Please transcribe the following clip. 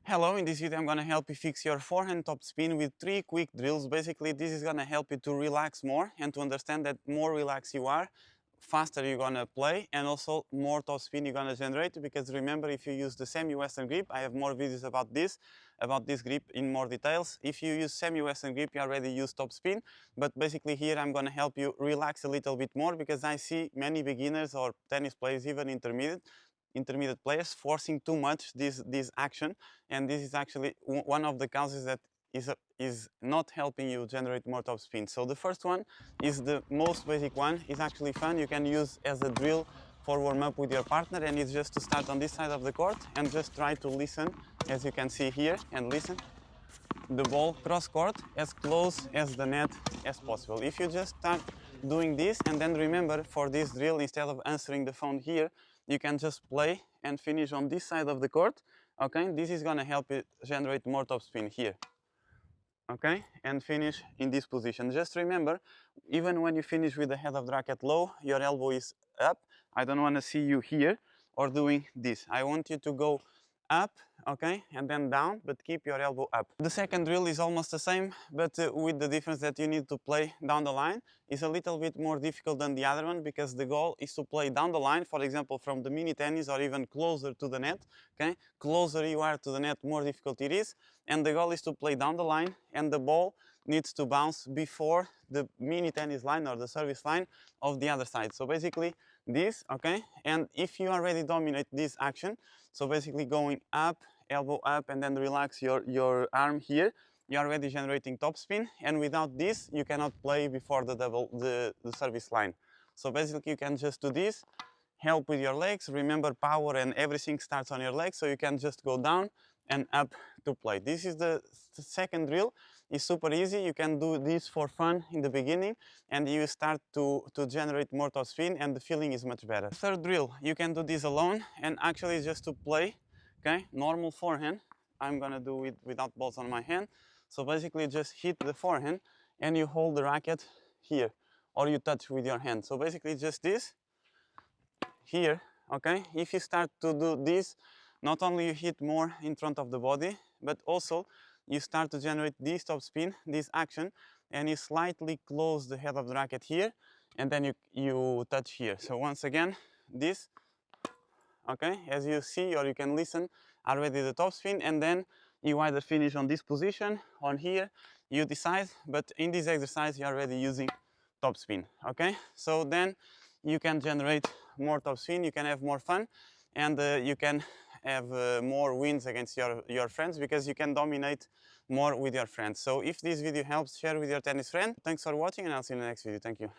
Hello, in this video I'm going to help you fix your forehand topspin with 3 quick drills. Basically, this is going to help you to relax more and to understand that more relaxed you are, faster you're going to play, and also more topspin you're going to generate. Because remember, if you use the semi-western grip, I have more videos about this grip in more details. If you use semi-western grip, you already use topspin, but basically here I'm going to help you relax a little bit more, because I see many beginners or tennis players, even intermediate players, forcing too much this action, and this is actually one of the causes that is not helping you generate more topspin. So the first one is the most basic one. It's actually fun. You can use as a drill for warm up with your partner, and it's just to start on this side of the court and just try to listen, as you can see here, and listen the ball cross court as close as the net as possible. If you just start doing this, and then remember, for this drill, instead of answering the phone here, you can just play and finish on this side of the court. Okay, this is going to help you generate more topspin here. Okay, and finish in this position. Just remember, even when you finish with the head of the racket low, your elbow is up. I don't want to see you here or doing this. I want you to go up, okay, and then down, but keep your elbow up. The second drill is almost the same, but with the difference that you need to play down the line. It's a little bit more difficult than the other one, because the goal is to play down the line, for example, from the mini tennis or even closer to the net, okay? Closer you are to the net, more difficult it is, and the goal is to play down the line, and the ball needs to bounce before the mini tennis line or the service line of the other side. So basically this, okay? And if you already dominate this action, so basically going up, elbow up, and then relax your arm here, you're already generating topspin, and without this you cannot play before the service line. So basically you can just do this, help with your legs. Remember, power and everything starts on your legs, so you can just go down and up to play. This is the second drill. It's super easy. You can do this for fun in the beginning, and you start to generate more topspin, and the feeling is much better. Third drill, you can do this alone, and actually just to play, okay, normal forehand. I'm gonna do it without balls on my hand. So basically just hit the forehand and you hold the racket here, or you touch with your hand. So basically just this here, okay? If you start to do this, not only you hit more in front of the body, but also you start to generate this topspin, this action, and you slightly close the head of the racket here, and then you touch here. So once again, this, okay, as you see or you can listen, already the topspin, and then you either finish on this position, on here, you decide, but in this exercise you're already using topspin, okay? So then you can generate more topspin, you can have more fun, and you can have more wins against your friends, because you can dominate more with your friends. So if this video helps, share with your tennis friend. Thanks for watching, and I'll see you in the next video. Thank you.